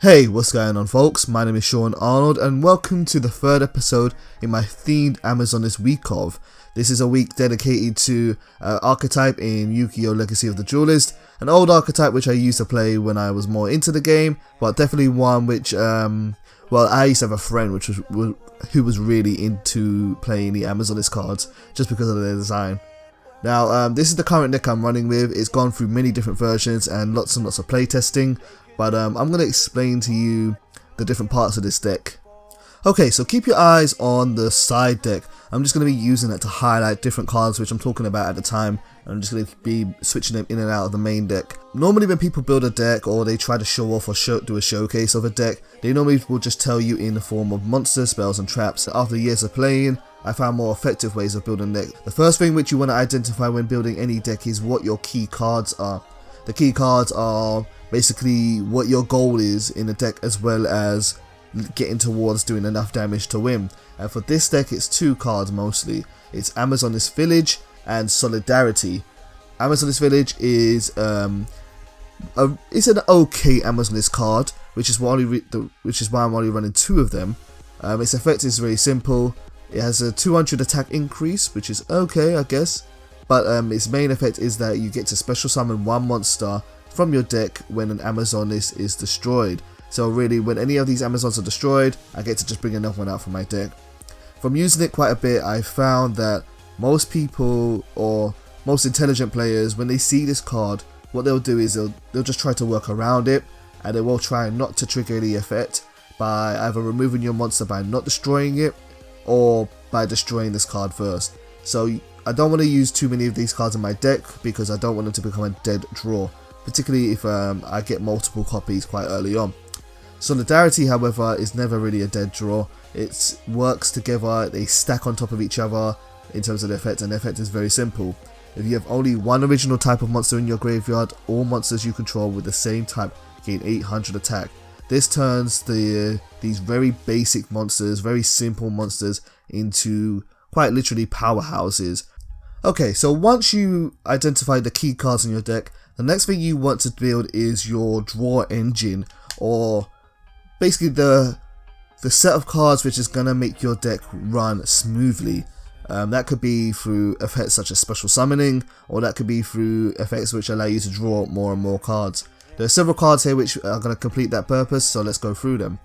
Hey, what's going on folks? My name is Sean Arnold and welcome to the third episode in my themed Amazonist week of. This is a week dedicated to archetype in Yugioh Legacy of the Duelist, an old archetype which I used to play when I was more into the game, but definitely one which, well, I used to have a friend who was really into playing the Amazonist cards just because of their design. Now, this is the current deck I'm running with. It's gone through many different versions and lots of playtesting. But I'm going to explain to you the different parts of this deck. Okay, so keep your eyes on the side deck. I'm just going to be using that to highlight different cards which I'm talking about at the time. I'm just going to be switching them in and out of the main deck. Normally when people build a deck or they try to show off or do a showcase of a deck, they normally will just tell you in the form of monsters, spells and traps. After years of playing, I found more effective ways of building a deck. The first thing which you want to identify when building any deck is what your key cards are. The key cards are basically what your goal is in the deck, as well as getting towards doing enough damage to win. And for this deck it's two cards mostly. It's Amazonist Village and Solidarity. Amazonist Village is it's an okay Amazonist card, which is why I'm only running two of them. Its effect is very simple. It has a 200 attack increase, which is okay I guess, but its main effect is that you get to special summon one monster from your deck when an Amazonist is destroyed. So really, when any of these Amazons are destroyed, I get to just bring another one out from my deck. From using it quite a bit, I found that most people or most intelligent players, when they see this card, what they'll do is they'll just try to work around it, and they will try not to trigger the effect by either removing your monster by not destroying it or by destroying this card first. So I don't want to use too many of these cards in my deck because I don't want them to become a dead draw, particularly if I get multiple copies quite early on. Solidarity, however, is never really a dead draw. It works together, they stack on top of each other in terms of the effect, and the effect is very simple. If you have only one original type of monster in your graveyard, all monsters you control with the same type gain 800 attack. This turns these very basic monsters, very simple monsters, into quite literally powerhouses. Okay, so once you identify the key cards in your deck, the next thing you want to build is your draw engine, or basically the set of cards which is going to make your deck run smoothly. That could be through effects such as special summoning, or that could be through effects which allow you to draw more and more cards. There are several cards here which are going to complete that purpose, so let's go through them.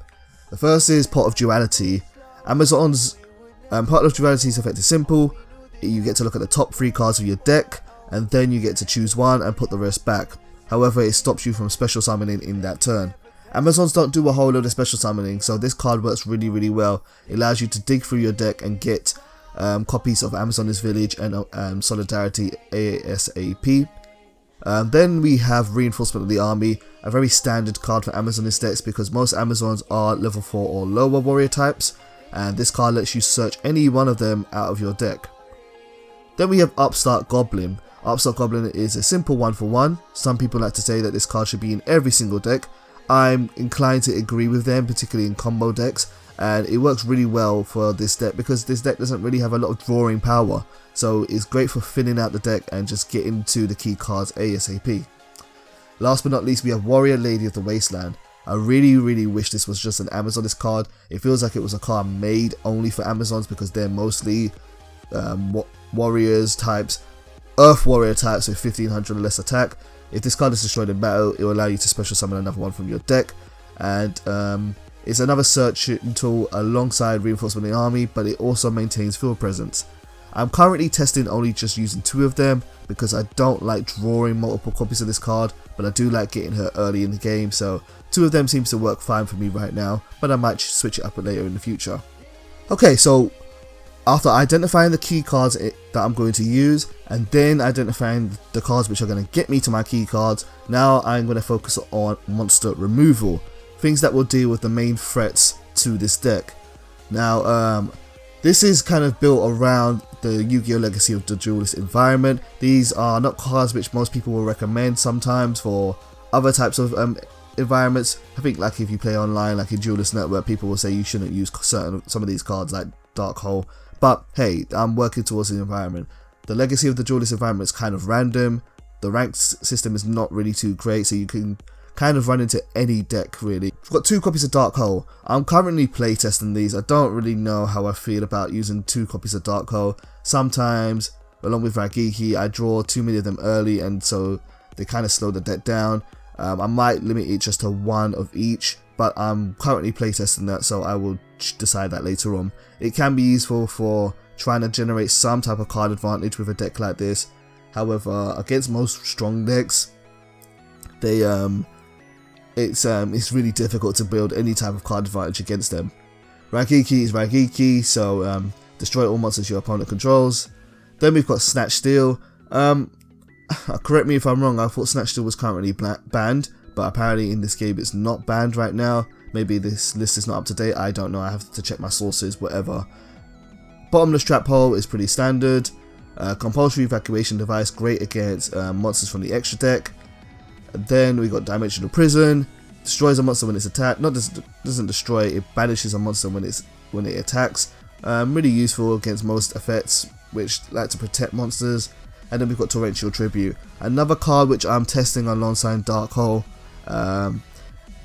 The first is Pot of Duality. Amazon's Pot of Duality's effect is simple. You get to look at the top 3 cards of your deck, and then you get to choose one and put the rest back. However, it stops you from special summoning in that turn. Amazons don't do a whole load of special summoning, so this card works really well. It allows you to dig through your deck and get copies of Amazonist Village and Solidarity ASAP. Then we have Reinforcement of the Army, a very standard card for Amazonist decks because most Amazons are level 4 or lower warrior types, and this card lets you search any one of them out of your deck. Then we have Upstart Goblin. Upstart Goblin is a simple 1-for-1. Some people like to say that this card should be in every single deck. I'm inclined to agree with them, particularly in combo decks, and it works really well for this deck because this deck doesn't really have a lot of drawing power, so it's great for thinning out the deck and just getting to the key cards ASAP. Last but not least, we have Warrior Lady of the Wasteland. I really wish this was just an Amazonist card. It feels like it was a card made only for Amazons because they're mostly warriors types, earth warrior types with 1500 or less attack. If this card is destroyed in battle, it will allow you to special summon another one from your deck, and it's another search tool alongside Reinforcement of the Army, but it also maintains field presence. I'm currently testing only just using 2 of them because I don't like drawing multiple copies of this card, but I do like getting her early in the game, so 2 of them seems to work fine for me right now, but I might switch it up later in the future. Okay, so after identifying the key cards that I'm going to use, and then identifying the cards which are going to get me to my key cards, now I'm going to focus on monster removal. Things that will deal with the main threats to this deck. Now, this is kind of built around the Yu-Gi-Oh! Legacy of the Duelist environment. These are not cards which most people will recommend sometimes for other types of environments. I think like if you play online, like in Duelist Network, people will say you shouldn't use some of these cards like Dark Hole. But hey, I'm working towards the environment. The Legacy of the Duelist environment is kind of random. The ranked system is not really too great, so you can kind of run into any deck really. I've got 2 copies of Dark Hole. I'm currently playtesting these. I don't really know how I feel about using 2 copies of Dark Hole. Sometimes, along with Raigeki, I draw too many of them early, and so they kind of slow the deck down. I might limit it just to 1 of each, but I'm currently playtesting that, so I will decide that later on. It can be useful for trying to generate some type of card advantage with a deck like this. However, against most strong decks, it's really difficult to build any type of card advantage against them. Raigeki is Raigeki, so destroy all monsters your opponent controls. Then we've got Snatch Steal. Correct me if I'm wrong, I thought Snatch Steal was currently banned, but apparently in this game it's not banned right now. Maybe this list is not up to date, I don't know, I have to check my sources, whatever. Bottomless Trap Hole is pretty standard. Compulsory Evacuation Device, great against monsters from the extra deck. Then we got Dimensional Prison, destroys a monster when it's attacked. Not just doesn't destroy, it banishes a monster when it attacks. Really useful against most effects which like to protect monsters. And then we've got Torrential Tribute, another card which I'm testing alongside Dark Hole.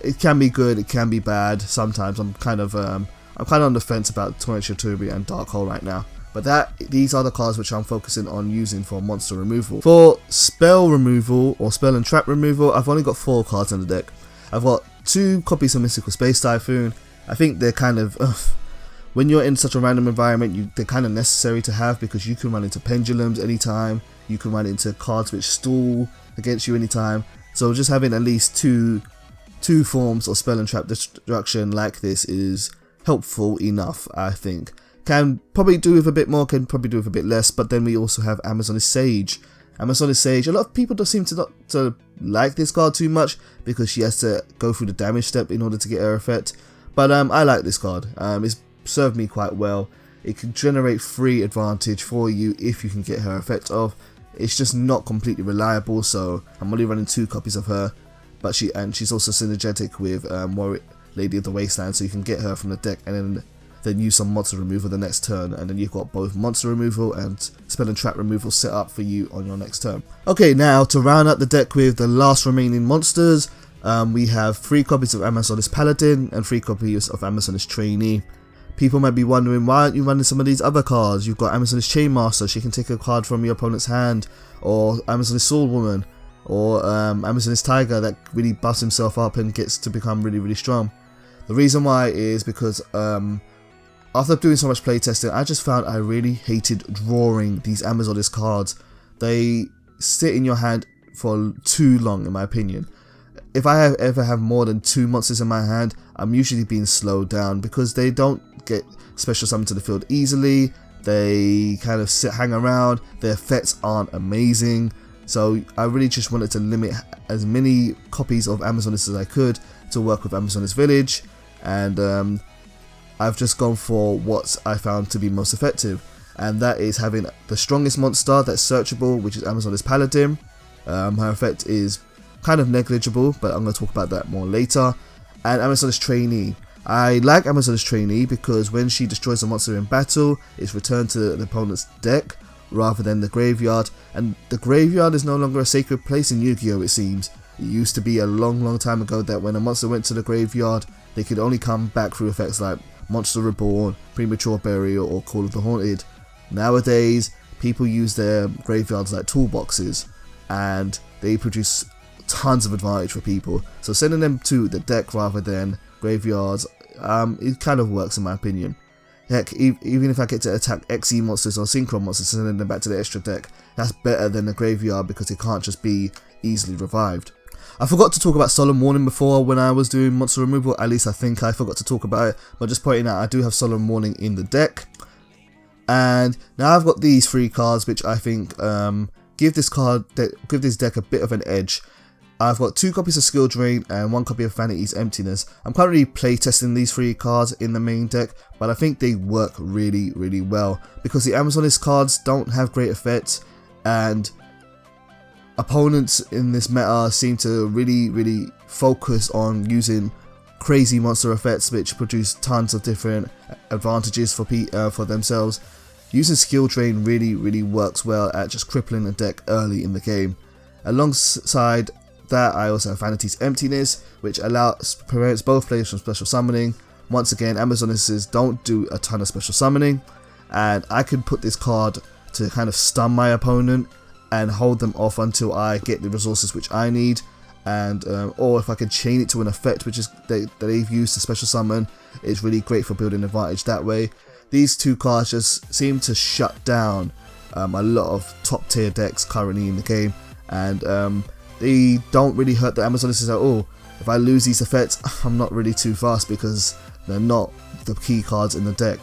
It can be good, it can be bad. Sometimes I'm kind of on the fence about Torrential Tribute and Dark Hole right now. But these are the cards which I'm focusing on using for monster removal. For spell removal or spell and trap removal, I've only got 4 cards in the deck. I've got 2 copies of Mystical Space Typhoon. I think they're kind of when you're in such a random environment, they're kind of necessary to have, because you can run into pendulums anytime. You can run into cards which stall against you anytime. So just having at least two forms of spell and trap destruction like this is helpful enough, I think. Can probably do with a bit more, can probably do with a bit less, but then we also have Amazoness Sage. Amazoness Sage, a lot of people don't seem to not to like this card too much, because she has to go through the damage step in order to get her effect. But I like this card. It's served me quite well. It can generate free advantage for you if you can get her effect off. It's just not completely reliable, so I'm only running 2 copies of her. But she's also synergetic with Lady of the Wasteland, so you can get her from the deck and then use some monster removal the next turn, and then you've got both monster removal and spell and trap removal set up for you on your next turn. Okay, now to round out the deck with the last remaining monsters, we have 3 copies of Amazoness Paladin and 3 copies of Amazoness Trainee. People might be wondering, why aren't you running some of these other cards? You've got Amazoness Chainmaster, she can take a card from your opponent's hand, or Amazoness Swordwoman, or Amazoness Tiger that really buffs himself up and gets to become really, really strong. The reason why is because after doing so much playtesting, I just found I really hated drawing these Amazoness cards. They sit in your hand for too long, in my opinion. If I ever have more than 2 monsters in my hand, I'm usually being slowed down, because they don't get special summon to the field easily. They kind of hang around. Their effects aren't amazing. So I really just wanted to limit as many copies of Amazoness as I could to work with Amazoness Village, and I've just gone for what I found to be most effective, and that is having the strongest monster that's searchable, which is Amazoness Paladin. Her effect is kind of negligible, but I'm going to talk about that more later. And Amazoness Trainee. I like Amazoness Trainee because when she destroys a monster in battle, it's returned to the opponent's deck rather than the graveyard, and the graveyard is no longer a sacred place in Yu-Gi-Oh! It seems. It used to be a long time ago that when a monster went to the graveyard, they could only come back through effects like Monster Reborn, Premature Burial, or Call of the Haunted. Nowadays, people use their graveyards like toolboxes, and they produce tons of advantage for people. So sending them to the deck rather than graveyards, it kind of works in my opinion. Heck, even if I get to attack XE monsters or Synchro monsters, sending them back to the extra deck, that's better than the graveyard because it can't just be easily revived. I forgot to talk about Solemn Warning before when I was doing monster removal, at least I think I forgot to talk about it, but just pointing out I do have Solemn Warning in the deck. And now I've got these 3 cards which I think give this deck a bit of an edge. I've got 2 copies of Skill Drain and 1 copy of Vanity's Emptiness. I'm currently playtesting these 3 cards in the main deck, but I think they work really well because the Amazoness cards don't have great effects, and opponents in this meta seem to really focus on using crazy monster effects which produce tons of different advantages for themselves. Using Skill Drain really works well at just crippling a deck early in the game. Alongside that, I also have Vanity's Emptiness, which prevents both players from special summoning. Once again, Amazonists don't do a ton of special summoning, and I can put this card to kind of stun my opponent and hold them off until I get the resources which I need, and or if I can chain it to an effect which is that they've used to special summon, it's really great for building advantage that way. These two cards just seem to shut down a lot of top tier decks currently in the game, and they don't really hurt the Amazonists at all. If I lose these effects, I'm not really too fast because they're not the key cards in the deck.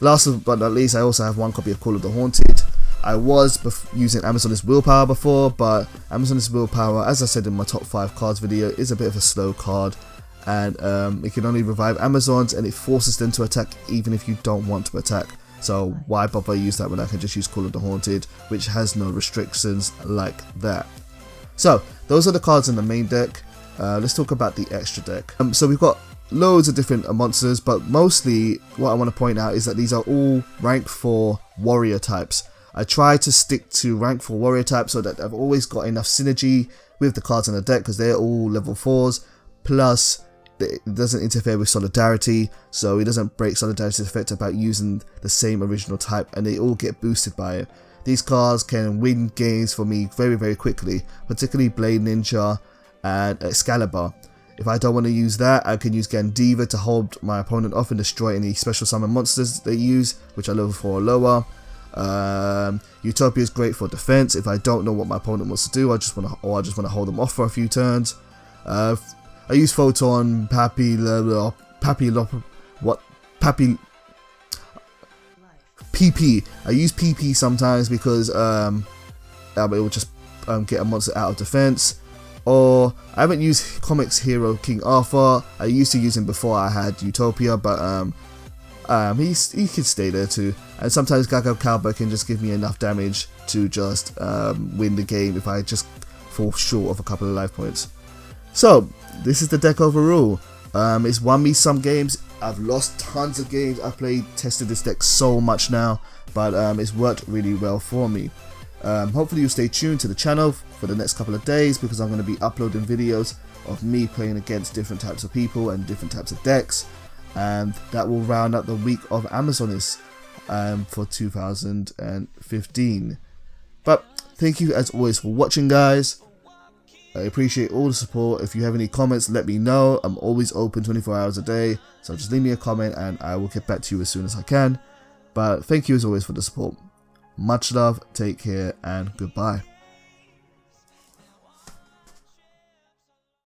Last but not least, I also have one copy of Call of the Haunted. I was using Amazonist Willpower before, but Amazonist Willpower, as I said in my top 5 cards video, is a bit of a slow card, and it can only revive Amazons, and it forces them to attack even if you don't want to attack. So why bother use that when I can just use Call of the Haunted, which has no restrictions like that. So those are the cards in the main deck. Let's talk about the extra deck. So we've got loads of different monsters, but mostly what I want to point out is that these are all rank 4 warrior types. I try to stick to rank 4 warrior types so that I've always got enough synergy with the cards in the deck because they're all level 4s, plus it doesn't interfere with Solidarity, so it doesn't break Solidarity's effect about using the same original type, and they all get boosted by it. These cards can win games for me very quickly, particularly Blade Ninja and Excalibur. If I don't want to use that, I can use Gandiva to hold my opponent off and destroy any special summon monsters they use, which are level 4 or lower. Utopia is great for defense. If I don't know what my opponent wants to do, I just want to hold them off for a few turns. I use Photon, PP. I use PP sometimes because it will just get a monster out of defense. Or I haven't used Comics Hero King Arthur. I used to use him before I had Utopia, but he can stay there too. And sometimes Gaga Cowboy can just give me enough damage to just win the game if I just fall short of a couple of life points. So this is the deck overall. It's won me some games. I've lost tons of games. I've tested this deck so much now, but it's worked really well for me. Hopefully you'll stay tuned to the channel for the next couple of days, because I'm going to be uploading videos of me playing against different types of people and different types of decks, and that will round up the week of Amazonists for 2015. But thank you as always for watching, guys. I appreciate all the support. If you have any comments, let me know. I'm always open 24 hours a day, so just leave me a comment and I will get back to you as soon as I can. But thank you as always for the support. Much love, take care, and goodbye.